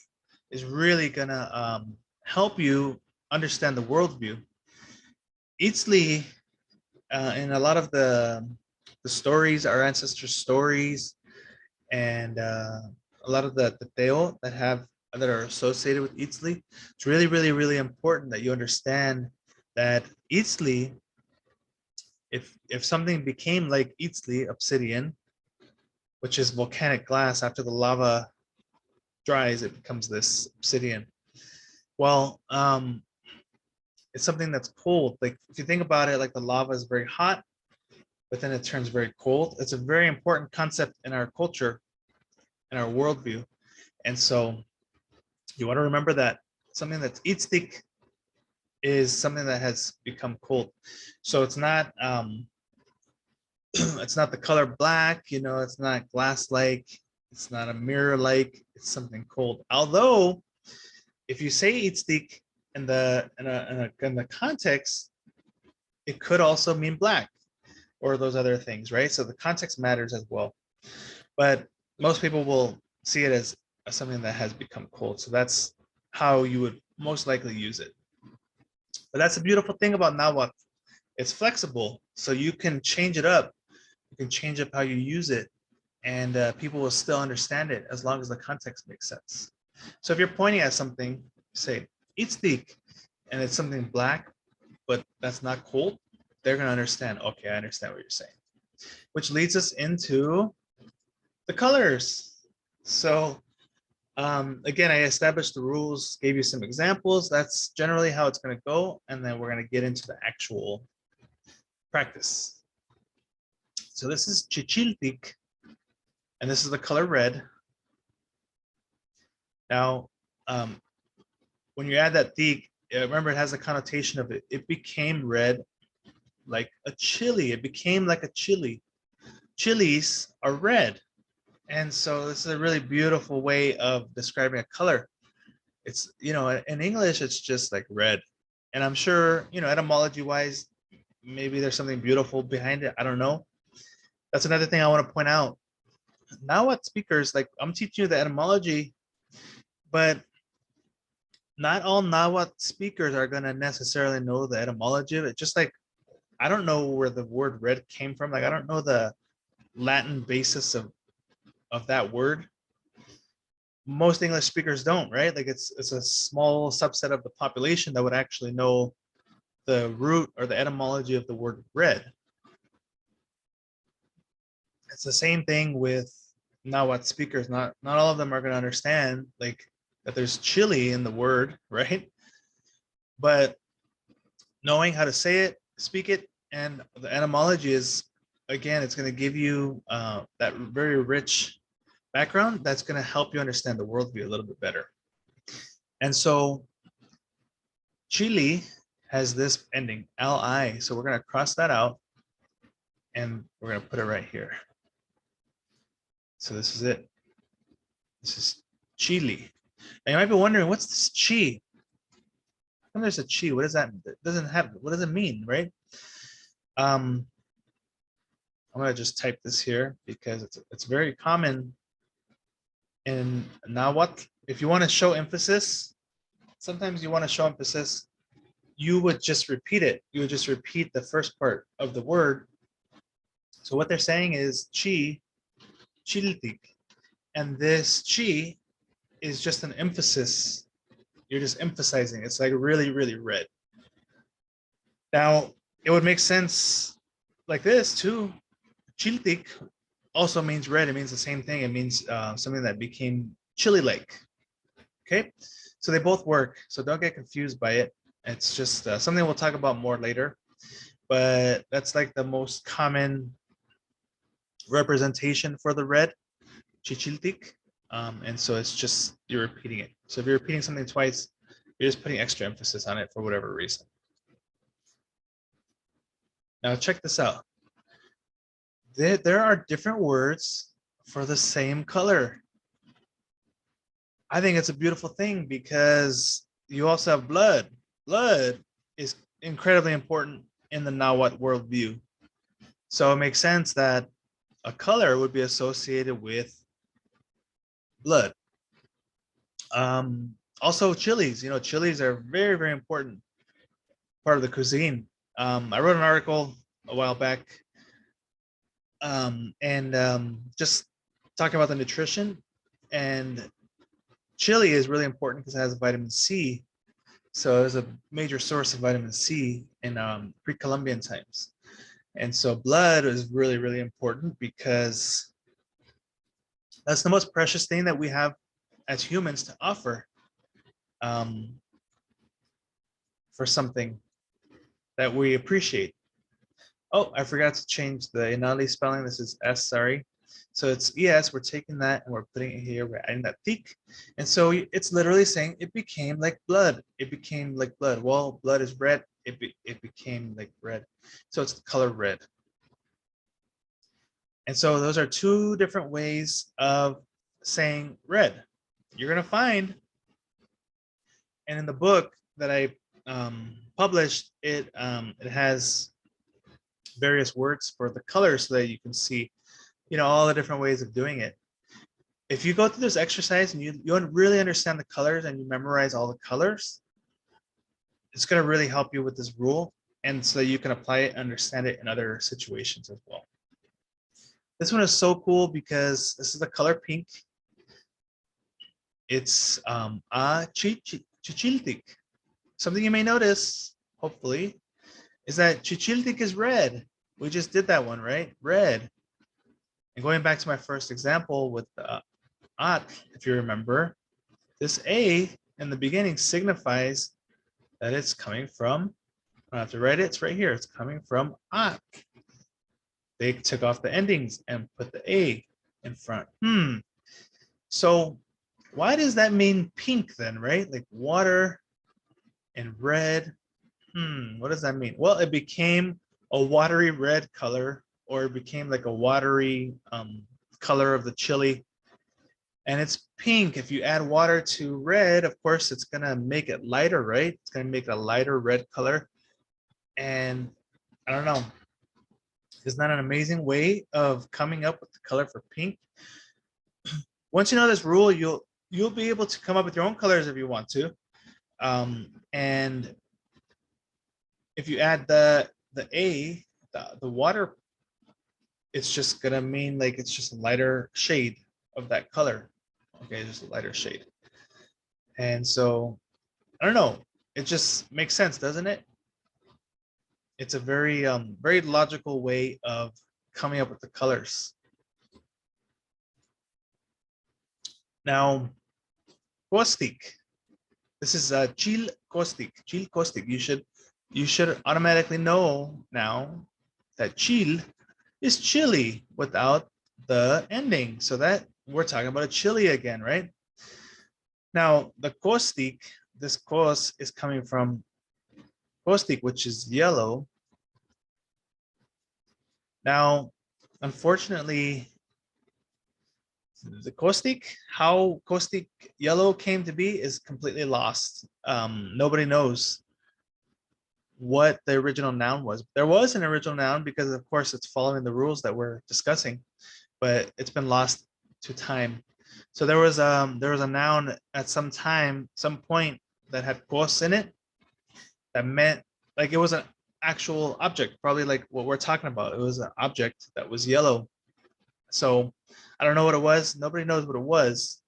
is really gonna help you understand the worldview. Itzli, in a lot of the stories, our ancestors' stories, and a lot of the teo that are associated with Itzli, it's really, really, really important that you understand that Itzli, if something became like Itzli, obsidian, which is volcanic glass, after the lava dries, it becomes this obsidian. Well, it's something that's cold. Like if you think about it, like the lava is very hot, but then it turns very cold. It's a very important concept in our culture, in our worldview. And so you want to remember that something that's itztik is something that has become cold. So it's not it's not the color black, you know, it's not glass-like, it's not a mirror-like, it's something cold. Although if you say itztik in the context, it could also mean black or those other things, right? So the context matters as well. But most people will see it as something that has become cold. So that's how you would most likely use it. But that's the beautiful thing about Nahuatl. It's flexible, so you can change it up. You can change up how you use it, and people will still understand it as long as the context makes sense. So if you're pointing at something, say, itztik, and it's something black, but that's not cold, they're going to understand, okay, I understand what you're saying. Which leads us into the colors. So again, I established the rules, gave you some examples. That's generally how it's going to go. And then we're going to get into the actual practice. So this is chichiltik, and this is the color red. Now, when you add that tik, remember it has a connotation of it became red like a chili. It became like a chili. Chilies are red. And so this is a really beautiful way of describing a color. It's, you know, in English, it's just like red. And I'm sure, you know, etymology wise, maybe there's something beautiful behind it. I don't know. That's another thing I want to point out. Nahuatl speakers, like I'm teaching you the etymology, but not all Nahuatl speakers are going to necessarily know the etymology of it. Just like, I don't know where the word red came from. Like, I don't know the Latin basis of that word. Most English speakers don't, right? Like it's a small subset of the population that would actually know the root or the etymology of the word red. It's the same thing with Nahuatl speakers. Not all of them are going to understand like that there's chili in the word, right? But knowing how to say it, speak it, and the etymology is again, it's going to give you that very rich background that's going to help you understand the worldview a little bit better. And so Chile has this ending, li. So we're going to cross that out and we're going to put it right here. So this is it. This is Chile. And you might be wondering, what's this chi? When there's a chi, what does that mean? It doesn't have, what does it mean, right? I'm gonna just type this here because it's very common in Nahuatl. If you want to show emphasis, sometimes you want to show emphasis, you would just repeat it. You would just repeat the first part of the word. So what they're saying is chi, chiltik. And this chi is just an emphasis. You're just emphasizing. It's like really, really red. Now, it would make sense like this too. Chiltik also means red. It means the same thing. It means something that became chili-like. Okay, so they both work. So don't get confused by it. It's just something we'll talk about more later. But that's like the most common representation for the red, chichiltik. And so it's just, you're repeating it. So if you're repeating something twice, you're just putting extra emphasis on it for whatever reason. Now check this out. There are different words for the same color. I think it's a beautiful thing because you also have blood. Blood is incredibly important in the Nahuatl worldview. So it makes sense that a color would be associated with blood. Also chilies, chilies are very, very important part of the cuisine. I wrote an article a while back just talking about the nutrition, and chili is really important because it has vitamin C. So it was a major source of vitamin C in pre-Columbian times. And so blood is really, really important because that's the most precious thing that we have as humans to offer for something that we appreciate. Oh, I forgot to change the Inali spelling. This is S, sorry. So it's ES, we're taking that and we're putting it here, we're adding that thick. And so it's literally saying it became like blood. It became like blood. Well, blood is red. It became like red. So it's the color red. And so those are two different ways of saying red. You're gonna find, and in the book that I published, it has various words for the colors so that you can see, all the different ways of doing it. If you go through this exercise and you really understand the colors and you memorize all the colors, it's going to really help you with this rule, and so that you can apply it and understand it in other situations as well. This one is so cool because this is the color pink. It's chichiltik. Something you may notice, hopefully, is that chichiltik is red. We just did that one, right? Red. And going back to my first example with at, if you remember, this A in the beginning signifies that it's coming from, I don't have to write it, it's right here. It's coming from at. They took off the endings and put the A in front. So why does that mean pink then, right? Like water and red. What does that mean? Well, it became a watery red color, or it became like a watery color of the chili. And it's pink. If you add water to red, of course, it's going to make it lighter, right? It's going to make a lighter red color. And I don't know. Isn't that an amazing way of coming up with the color for pink? Once you know this rule, you'll be able to come up with your own colors if you want to. And if you add the A, the water, it's just gonna mean like it's just a lighter shade of that color. Okay, just a lighter shade. And so I don't know, it just makes sense, doesn't it? It's a very very logical way of coming up with the colors. Now, caustic. This is chil caustic. Chil caustic. You should automatically know now that chil is chili without the ending. So that we're talking about a chili again, right? Now, the caustic, this cos is coming from caustic, which is yellow. Now, unfortunately, the caustic, how caustic yellow came to be is completely lost. Nobody knows what the original noun was. There was an original noun because, of course, it's following the rules that we're discussing, but it's been lost to time. So there was a noun at some time, some point that had cos in it that meant like it was an actual object, probably like what we're talking about. It was an object that was yellow. So I don't know what it was. Nobody knows what it was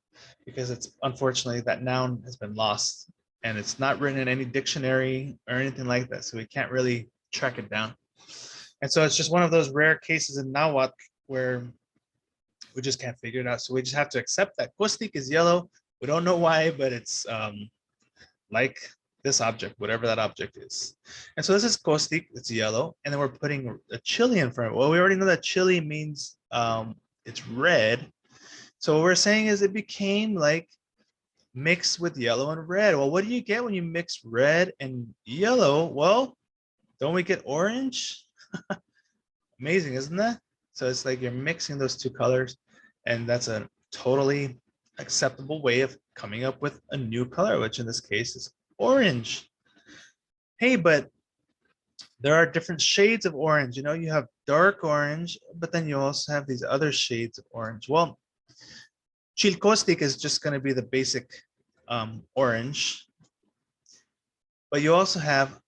because it's unfortunately that noun has been lost and it's not written in any dictionary or anything like that. So we can't really track it down. And so it's just one of those rare cases in Nahuatl where we just can't figure it out. So we just have to accept that caustic is yellow. We don't know why, but it's like this object, whatever that object is. And so this is caustic, it's yellow, and then we're putting a chili in front of it. Well, we already know that chili means it's red. So what we're saying is it became like mixed with yellow and red. Well, what do you get when you mix red and yellow? Well, don't we get orange? Amazing, isn't that? So it's like you're mixing those two colors, and that's a totally acceptable way of coming up with a new color, which in this case is orange. Hey, but there are different shades of orange. You know, you have dark orange, but then you also have these other shades of orange. Well, chilcostic is just going to be the basic orange, but you also have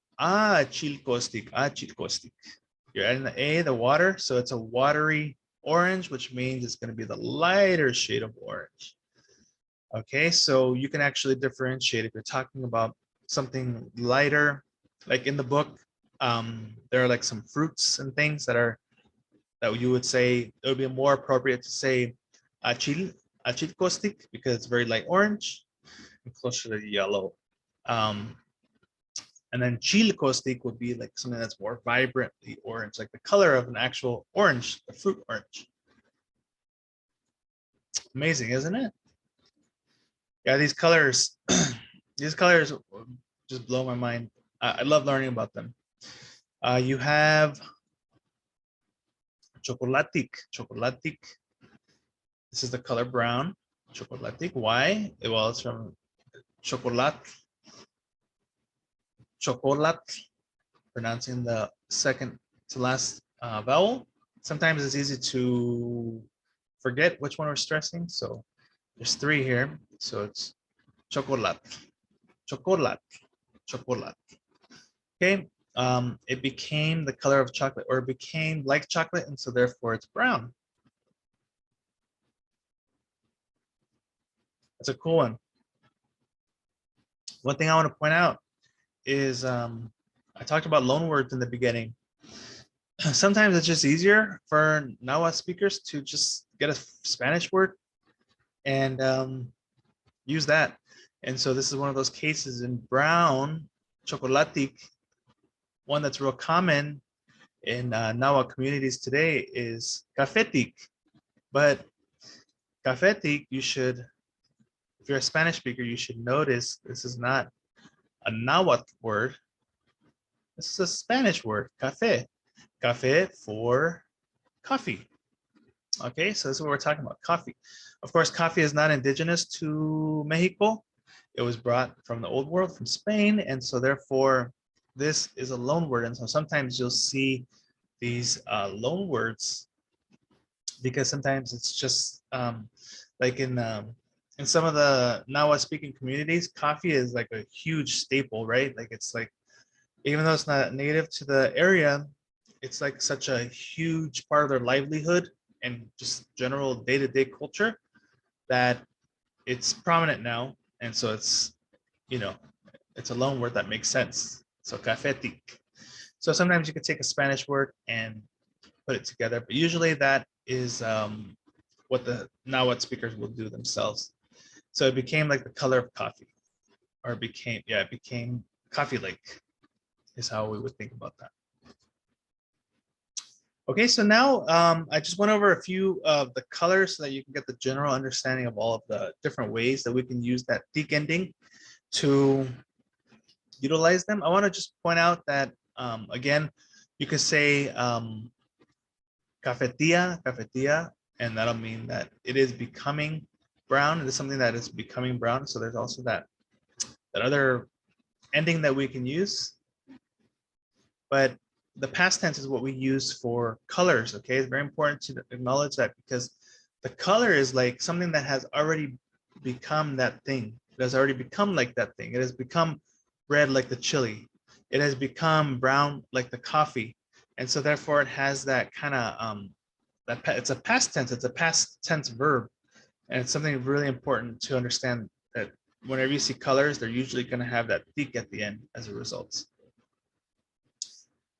chilcostic. You're adding the A, the water, so it's a watery orange, which means it's going to be the lighter shade of orange. Okay, so you can actually differentiate if you're talking about something lighter, like in the book, there are like some fruits and things that you would say it would be more appropriate to say achil caustic because it's very light orange and closer to the yellow. And then chile caustic would be like something that's more vibrantly orange, like the color of an actual orange, the fruit orange. Amazing, isn't it? Yeah, these colors, these colors just blow my mind. I love learning about them. You have chocolatic. This is the color brown. Chocolatic. Why? Well, it's from chocolate. Pronouncing the second to last vowel. Sometimes it's easy to forget which one we're stressing. So there's three here. So it's chocolate. Okay. It became the color of chocolate, or it became like chocolate, and so therefore it's brown. That's a cool one. One thing I want to point out is I talked about loan words in the beginning. Sometimes it's just easier for Nahua speakers to just get a Spanish word and use that. And so this is one of those cases in brown, chocolatic. One that's real common in Nahua communities today is cafetic. But cafetic, you should, if you're a Spanish speaker, you should notice this is not a Nahuatl word. This is a Spanish word, cafe. Cafe for coffee. Okay, so this is what we're talking about, coffee. Of course, coffee is not indigenous to Mexico. It was brought from the old world, from Spain, and so therefore this is a loan word. And so sometimes you'll see these loan words because sometimes it's just like in some of the Nahua speaking communities, coffee is like a huge staple, right? Like it's like, even though it's not native to the area, it's like such a huge part of their livelihood and just general day-to-day culture that it's prominent now. And so it's, you know, it's a loan word that makes sense. So cafetic. So sometimes you can take a Spanish word and put it together, but usually that is what the Nahuatl speakers will do themselves. So it became like the color of coffee, or it became coffee lake is how we would think about that. Okay, so now I just went over a few of the colors so that you can get the general understanding of all of the different ways that we can use that tic ending to utilize them. I want to just point out that, again, you could say cafetia, and that'll mean that it is becoming brown. It is something that is becoming brown. So there's also that other ending that we can use. But the past tense is what we use for colors. Okay, it's very important to acknowledge that, because the color is like something that has already become that thing. It has already become like that thing. It has become red like the chili. It has become brown like the coffee. And so therefore it has that kind of it's a past tense. It's a past tense verb, and it's something really important to understand, that whenever you see colors, they're usually going to have that tic at the end as a result.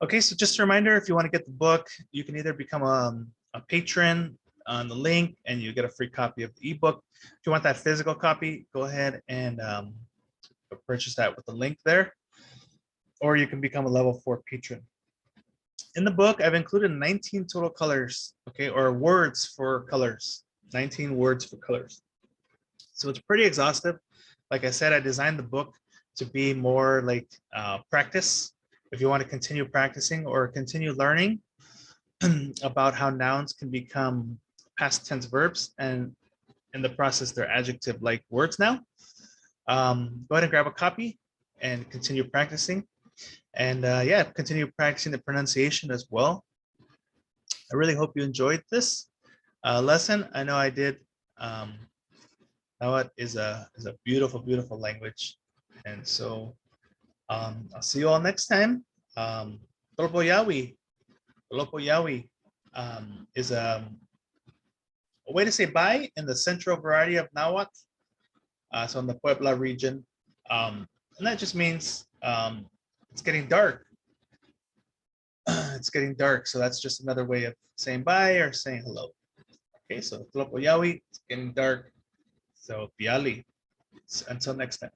Okay, so just a reminder, if you want to get the book, you can either become a patron on the link and you get a free copy of the ebook. If you want that physical copy, go ahead and purchase that with the link there, or you can become a level 4 patron. In the book, I've included 19 total colors, okay, or words for colors, 19 words for colors. So it's pretty exhaustive. Like I said, I designed the book to be more like practice. If you want to continue practicing or continue learning about how nouns can become past tense verbs, and in the process, they're adjective-like words now. Go ahead and grab a copy and continue practicing. And yeah, continue practicing the pronunciation as well. I really hope you enjoyed this lesson. I know I did. Nahuatl is a beautiful, beautiful language. And so I'll see you all next time. Tolpo Yawi is a way to say bye in the central variety of Nahuatl. So in the Puebla region. And that just means it's getting dark. It's getting dark. So that's just another way of saying bye or saying hello. Okay, so Tolpo Yawi, it's getting dark. So Piali. Until next time.